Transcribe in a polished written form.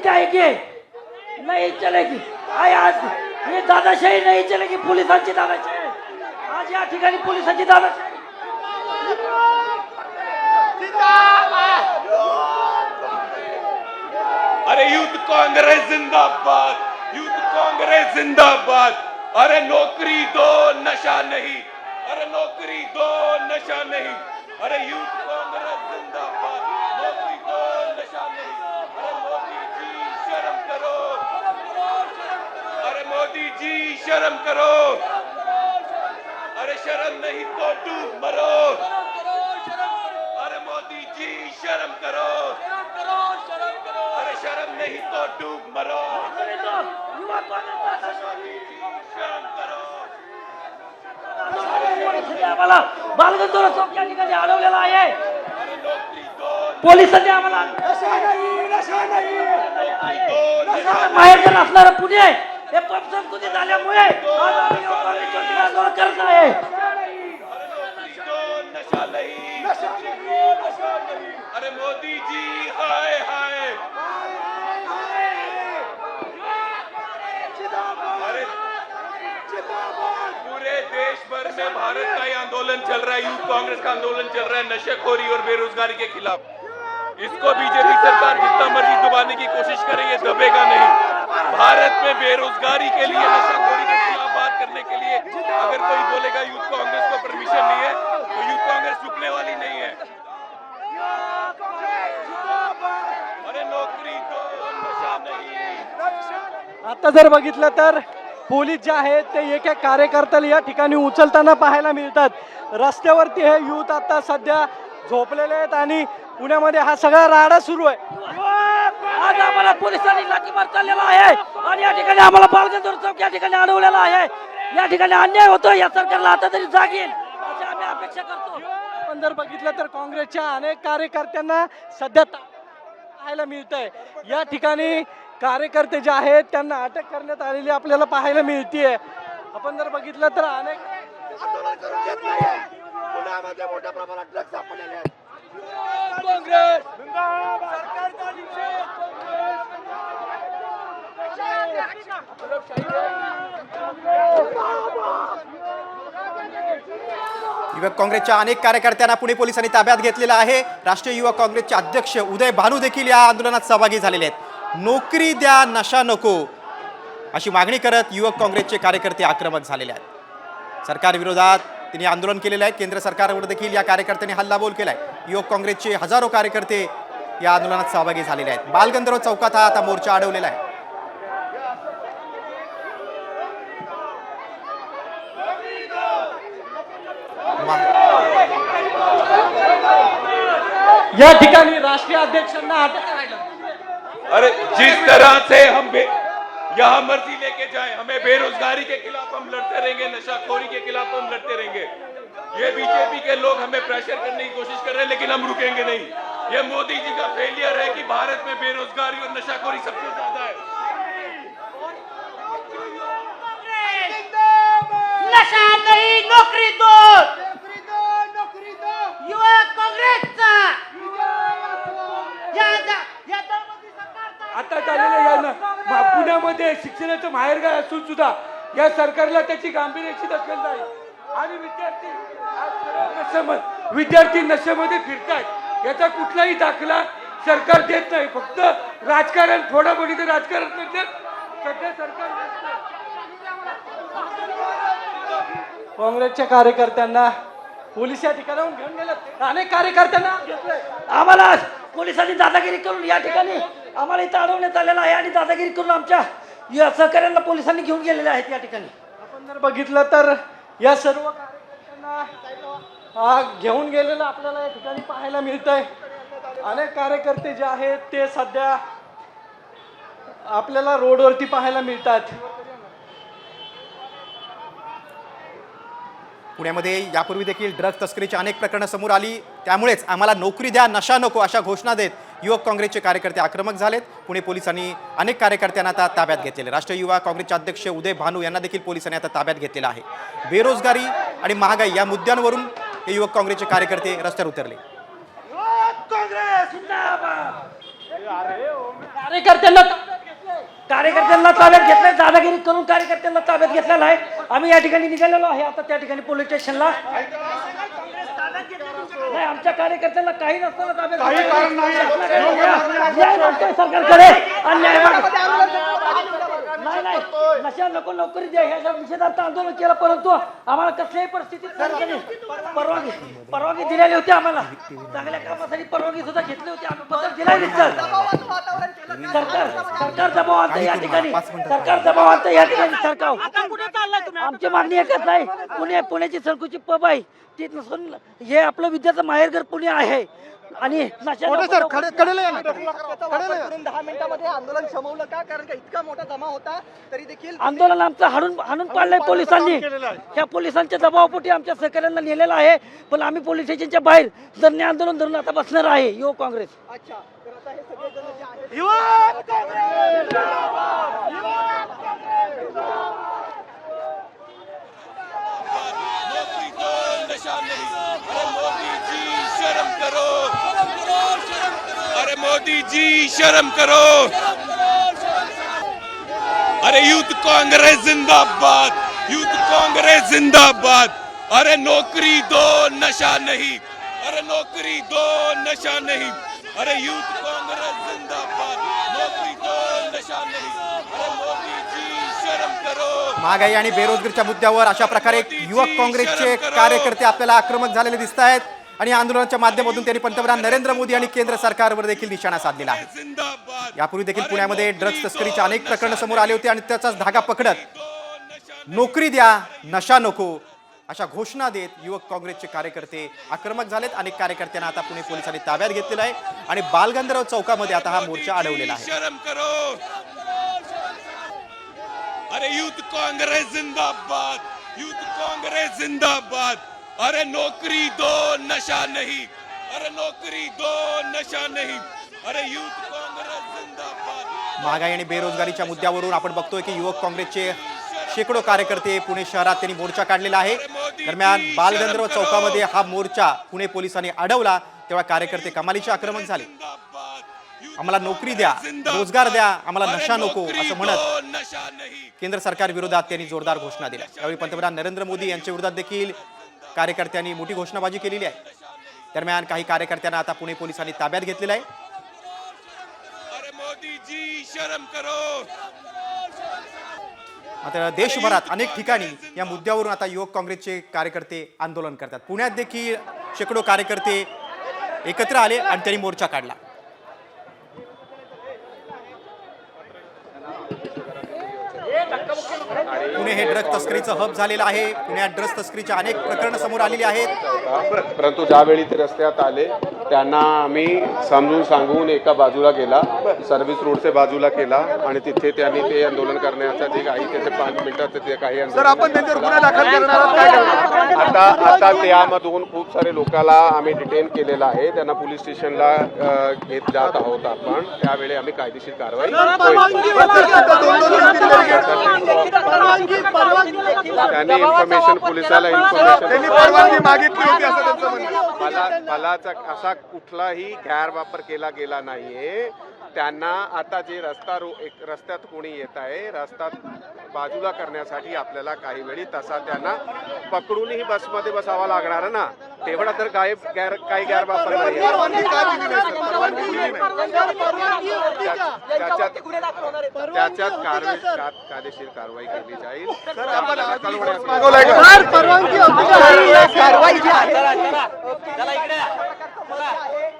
जाएंगे, नहीं चलेगी। आज ये दादाशाही नहीं चलेगी, पोलिसांची दादाशाही। आज या ठिकाणी पोलिसांची दादाशाही। अरे यूथ कांग्रेस जिंदाबाद, यूथ कांग्रेस जिंदाबाद। अरे नौकरी दो नशा नहीं, अरे नौकरी दो नशा नहीं। अरे यूथ कांग्रेस जिंदाबाद, नौकरी दो नशा नहीं। अरे मोदी जी शर्म करो, अरे मोदी जी शर्म करो। अरे शर्म नहीं तो डूब मरो, अरे मोदी जी शर्म करो, अरे शर्म नहीं तो डूब मरो। युवा काँग्रेस शर्म करो। आम्हाला बालगंधर्व चौक या ठिकाणी अडवलेला आहे। अरे नौकरी दो, पोलिसांनी आम्हाला माहेरचं नसणारं पुणे हे पक्षसंस्कृती झाल्यामुळे आज आम्ही युवा काँग्रेसच्या वतीने आंदोलन करत आहे। अरे नौकरी दो नशा नहीं, अरे मोदी जी हाय हाय। अरे पूरे देश भर में भारत का ये आंदोलन चल रहा है, यूथ कांग्रेस का आंदोलन चल रहा है नशेखोरी और बेरोजगारी के खिलाफ। इसको बीजेपी सरकार जितना मर्जी दबाने की कोशिश करे, ये दबेगा नहीं। भारत में बेरोजगारी के लिए, नशाखोरी के खिलाफ बात करने के लिए अगर कोई बोलेगा यूथ कांग्रेस को परमिशन नहीं है, तो यूथ कांग्रेस रुकने वाली नहीं है। अरे नौकरी दो नशा नहीं। आता जर बघितलं तर पोलीस जे आहेत ते एक एक कार्यकर्त्याला या ठिकाणी उचलताना पाहायला मिळतात। रस्त्यावरती हे युथ आता सध्या झोपलेले आहेत आणि पुण्यामध्ये हा सगळा राडा सुरू आहे। आज आम्हाला पोलिसांनी लाठीमार चाललेला आहे आणि या ठिकाणी आम्हाला बालगंधर्व चौक या ठिकाणी अडवलेला आहे। या ठिकाणी अन्याय होतोय, या सरकारला आता तरी जाग येईल अशी आम्ही अपेक्षा करतो। आपण जर बघितलं तर काँग्रेसच्या अनेक कार्यकर्त्यांना सध्या पाहायला मिळतंय। या ठिकाणी कार्यकर्ते जे आहेत त्यांना अटक करण्यात आलेली आपल्याला पाहायला मिळतीये। आपण जर बघितलं तर अनेक आंदोलन करून घेत नाहीये। पुण्यामध्ये मोठ्या प्रमाणात ड्रग्ज सापडलेले आहेत। काँग्रेस सरकारचा निषेध। युवक काँग्रेसच्या अनेक कार्यकर्त्यांना पुणे पोलिसांनी ताब्यात घेतलेलं आहे। राष्ट्रीय युवक काँग्रेसचे अध्यक्ष उदय भानू देखील या आंदोलनात सहभागी झालेले आहेत। नोकरी द्या नशा नको अशी मागणी करत युवक काँग्रेसचे कार्यकर्ते आक्रमक झालेले आहेत। सरकारविरोधात त्यांनी आंदोलन केलेलं आहे। केंद्र सरकारवर देखील या कार्यकर्त्यांनी हल्लाबोल केलाय। युवक काँग्रेसचे हजारो कार्यकर्ते या आंदोलनात सहभागी झालेले आहेत। बालगंधर्व चौकात हा आता मोर्चा अडवलेला आहे। या ठिकाणी राष्ट्रीय अध्यक्षांना अटक करायला। अरे जिस तरह से हम यहाँ मर्जी लेके जाए, हमें बेरोजगारी के खिलाफ हम लड़ते रहेंगे, नशाखोरी के खिलाफ हम लड़ते रहेंगे। ये बीजेपी के लोग हमें प्रेशर करने की कोशिश कर रहे हैं, लेकिन हम रुकेंगे नहीं। ये मोदी जी का फेलियर है कि भारत में बेरोजगारी और नशाखोरी सबसे ज्यादा है। नशा नहीं, नोकरी दो, युवा काँग्रेसचा आता चाललेलं या ना पुण्यामध्ये शिक्षणाचं माहेरघर असून सुद्धा या सरकारला त्याची गांभीर्याची दखल नाही आणि विद्यार्थी नशेमध्ये फिरतायत। याचा कुठलाही दाखला सरकार देत नाही, फक्त राजकारण, फोडाफोडीचं राजकारण करतात। सध्या सरकार काँग्रेसच्या कार्यकर्त्यांना पोलीस या ठिकाणाहून घेऊन गेले। अनेक कार्यकर्त्यांना घेतलंय। आम्हाला पोलिसांनी दादागिरी करून या ठिकाणी आम्हाला इथं अडवण्यात आलेलं आहे आणि दादागिरी करून आमच्या या सहकाऱ्यांना पोलिसांनी घेऊन गेलेले आहेत या ठिकाणी। आपण जर बघितलं तर या सर्व कार्यकर्त्यांना घेऊन गेलेलं आपल्याला या ठिकाणी पाहायला मिळतंय। अनेक कार्यकर्ते जे आहेत ते सध्या आपल्याला रोडवरती पाहायला मिळतात। पुण्यामध्ये यापूर्वी देखील ड्रग्ज तस्करीची अनेक प्रकरणं समोर आली। त्यामुळेच आम्हाला नोकरी द्या नशा नको अशा घोषणा देत युवक काँग्रेसचे कार्यकर्ते आक्रमक झालेत। पुणे पोलिसांनी अनेक कार्यकर्त्यांना आता ताब्यात घेतलेले। राष्ट्रीय युवा काँग्रेसचे अध्यक्ष उदय भानू यांना देखील पोलिसांनी आता ताब्यात घेतलेला आहे। बेरोजगारी आणि महागाई या मुद्द्यांवरून हे युवक काँग्रेसचे कार्यकर्ते रस्त्यावर उतरले। काँग्रेस जिंदाबाद। कार्यकर्त्यांना ताब्यात घेतलंय, दादागिरी करून कार्यकर्त्यांना ताब्यात घेतलेला आहे. आम्ही या ठिकाणी निघालेलो आहे आता त्या ठिकाणी पोलीस स्टेशनला. नाही, आमच्या कार्यकर्त्यांना काही नसताना ताब्यात न्याय मागतोय सरकारकडे आणि न्याय नाही नशा नको नोकरी द्या ह्याच्या निषेधार्थ आंदोलन केलं, परंतु आम्हाला कसल्याही परिस्थितीत परवानगी दिलेली होती. आम्हाला चांगल्या कामासाठी परवानगी सुद्धा घेतली होती. आम्ही पत्र दिलाय सरकार दबाव आणतं या ठिकाणी, सरकार दबाव आणतं या ठिकाणी. सरकार आमची मागणी एकच नाही, पुण्याची सरकूची पब आहे ती नसून हे आपलं विद्याचं माहेरघर पुणे आहे आणि नशा 10 मिनिटांमध्ये आंदोलन शमवलं का? कारण का इतका मोठा जमा होता तरी देखील आंदोलन आमचं हाणून पाडलंय पोलिसांनी. ह्या पोलिसांच्या दबावापोटी आमच्या सहकार्यांना नेलेलं आहे, पण आम्ही पोलीस स्टेशनच्या बाहेर धरणे आंदोलन धरून आता बसणार आहे युवक काँग्रेस. अच्छा, तर आता हे सगळेजण जे आहेत नौकरी दो नशा नहीं। अरे मोदी जी शर्म करो, अरे मोदी जी शर्म करो। अरे यूथ कांग्रेस जिंदाबाद, यूथ कांग्रेस जिंदाबाद। अरे नौकरी दो नशा नहीं, अरे नौकरी दो नशा नहीं। अरे यूथ कांग्रेस जिंदाबाद, नौकरी दो नशा नहीं। अरे मोदी जी शर्म करो। महागाई आणि बेरोजगारीच्या मुद्द्यावर अशा प्रकारे युवक काँग्रेसचे कार्यकर्ते आपल्याला आक्रमक झालेले दिसत आहेत आणि आंदोलनाच्या माध्यमातून त्यांनी पंतप्रधान नरेंद्र मोदी आणि केंद्र सरकारवर देखील निशाणा साधलेला आहे. यापूर्वी देखील पुण्यामध्ये ड्रग्ज तस्करीचे अनेक प्रकरण समोर आले होते आणि त्याचाच धागा पकडत नोकरी द्या नशा नको अशा घोषणा देत युवक काँग्रेसचे कार्यकर्ते आक्रमक झालेत. अनेक कार्यकर्त्यांना आता पुणे पोलिसांनी ताब्यात घेतलेला आहे आणि बालगंधर्व चौकामध्ये आता हा मोर्चा अडवलेला आहे. शर्म करो। अरे यूथ कांग्रेस जिंदाबाद, यूथ कांग्रेस जिंदाबाद। अरे नौकरी दो नशा नहीं, अरे नौकरी दो नशा नहीं। अरे यूथ कांग्रेस जिंदाबाद। महागाई आणि बेरोजगारीच्या मुद्द्यावरून आपण बघतोय की युवक काँग्रेसचे शेकडो कार्यकर्ते पुणे शहरात त्यांनी मोर्चा काढलेला आहे. दरम्यान बालगंधर्व चौकामध्ये हा मोर्चा पुणे पोलिसांनी अडवला तेव्हा कार्यकर्ते कमालीचे आक्रमक झाले. आम्हाला नोकरी द्या, रोजगार द्या, आम्हाला नशा नको असं म्हणत केंद्र सरकार विरोधात त्यांनी जोरदार घोषणा दिल्या. यावेळी पंतप्रधान नरेंद्र मोदी यांच्या विरोधात देखील कार्यकर्त्यांनी मोठी घोषणाबाजी केलेली आहे. दरम्यान काही कार्यकर्त्यांना आता पुणे पोलिसांनी ताब्यात घेतलेलं आहे. अरे मोदी जी शर्म करो। मात्र देशभरात अनेक ठिकाणी या मुद्द्यावरून आता युवक काँग्रेसचे कार्यकर्ते आंदोलन करतात. पुण्यात देखील शेकडो कार्यकर्ते एकत्र आले आणि त्यांनी मोर्चा काढला. पुणे हे ड्रग्ज तस्करीचं हब झालेलं आहे. पुण्यात ड्रग्ज तस्करीचे अनेक प्रकरणं समोर आलेली आहेत. परंतु ज्यावेळी ते रस्त्यात आले त्यांना आम्ही समजून सांगून एका बाजूला केला, सर्व्हिस रोडचे बाजूला केला आणि तिथे त्यांनी ते आंदोलन करण्याचा जे काही तिथे 5 मिनिटात ते काही आता त्यामधून खूप सारे लोकांना आम्ही डिटेन केलेला आहे. त्यांना पोलीस स्टेशनला घेत जात आहोत आपण. त्यावेळी आम्ही कायदेशीर कारवाई त्यांनी इन्फॉर्मेशन पोलिसाला इन्फॉर्मेशन मागितली होती असं त्यांचं म्हणणं. बलाचा असा कुठलाही गैरवापर केला गेला नाहीये. त्यांना आता जे रस्त्यात कोणी येत आहे रस्ता बाजूला करण्यासाठी आपल्याला काही वेळी तसा त्यांना पकडूनही बसमध्ये बसावा लागणार ना, तेवढा तर काही गैरवापर नाही. त्याच्यात कायदेशीर कारवाई केली जाईल. परवानगी